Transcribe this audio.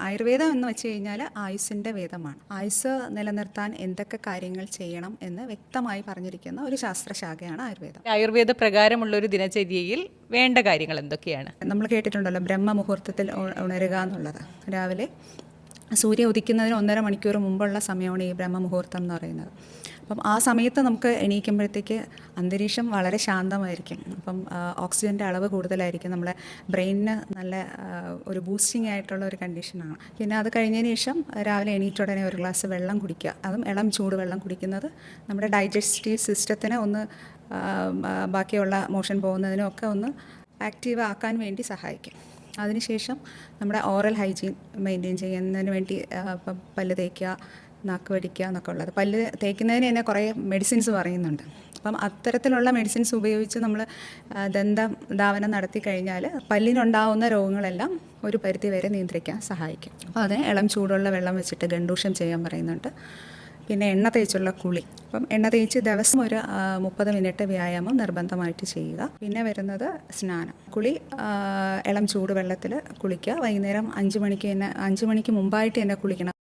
ആയുർവേദം എന്ന് വെച്ച് കഴിഞ്ഞാൽ ആയുസ്സിൻ്റെ വേദമാണ്. ആയുസ് നിലനിർത്താൻ എന്തൊക്കെ കാര്യങ്ങൾ ചെയ്യണം എന്ന് വ്യക്തമായി പറഞ്ഞിരിക്കുന്ന ഒരു ശാസ്ത്രശാഖയാണ് ആയുർവേദം. ആയുർവേദ പ്രകാരമുള്ള ഒരു ദിനചര്യയിൽ വേണ്ട കാര്യങ്ങൾ എന്തൊക്കെയാണ്? നമ്മൾ കേട്ടിട്ടുണ്ടല്ലോ ബ്രഹ്മമുഹൂർത്തത്തിൽ ഉണരുക എന്നുള്ളത്. രാവിലെ സൂര്യ ഉദിക്കുന്നതിന് 1.5 മണിക്കൂർ മുമ്പുള്ള സമയമാണ് ഈ ബ്രഹ്മമുഹൂർത്തം എന്ന് പറയുന്നത്. അപ്പം ആ സമയത്ത് നമുക്ക് എണീക്കുമ്പോഴത്തേക്ക് അന്തരീക്ഷം വളരെ ശാന്തമായിരിക്കും. അപ്പം ഓക്സിജൻ്റെ അളവ് കൂടുതലായിരിക്കും. നമ്മുടെ ബ്രെയിനിന് നല്ല ഒരു ബൂസ്റ്റിംഗ് ആയിട്ടുള്ള ഒരു കണ്ടീഷനാണ്. പിന്നെ അത് കഴിഞ്ഞതിന് ശേഷം രാവിലെ എണീറ്റ ഉടനെ ഒരു ഗ്ലാസ് വെള്ളം കുടിക്കുക. അതും ഇളം ചൂട് വെള്ളം കുടിക്കുന്നത് നമ്മുടെ ഡൈജസ്റ്റീവ് സിസ്റ്റത്തിനെ ഒന്ന് ബാക്കിയുള്ള മോഷൻ പോകുന്നതിനും ഒക്കെ ഒന്ന് ആക്റ്റീവ് ആക്കാൻ വേണ്ടി സഹായിക്കും. അതിനുശേഷം നമ്മുടെ ഓറൽ ഹൈജീൻ മെയിൻറ്റെയിൻ ചെയ്യുന്നതിന് വേണ്ടി ഇപ്പം പല്ല് തേക്കുക, നാക്ക് വടിക്കുക എന്നൊക്കെ ഉള്ളത്. പല്ല് തേക്കുന്നതിന് തന്നെ കുറേ മെഡിസിൻസ് പറയുന്നുണ്ട്. അപ്പം അത്തരത്തിലുള്ള മെഡിസിൻസ് ഉപയോഗിച്ച് നമ്മൾ ദന്തധാവനം നടത്തി കഴിഞ്ഞാൽ പല്ലിനുണ്ടാവുന്ന രോഗങ്ങളെല്ലാം ഒരു പരിധി വരെ നിയന്ത്രിക്കാൻ സഹായിക്കും. അപ്പോൾ അതിന് ഇളം ചൂടുള്ള വെള്ളം വെച്ചിട്ട് ഗണ്ടൂഷം ചെയ്യാൻ പറയുന്നുണ്ട്. പിന്നെ എണ്ണ തേച്ചുള്ള കുളി. അപ്പം എണ്ണ തേച്ച് ദിവസം ഒരു 30 മിനിറ്റ് വ്യായാമം നിർബന്ധമായിട്ട് ചെയ്യുക. പിന്നെ വരുന്നത് സ്നാനം. കുളി ഇളം ചൂട് വെള്ളത്തിൽ കുളിക്കുക. വൈകുന്നേരം 5 മണിക്ക് മുമ്പായിട്ട് തന്നെ കുളിക്കണം.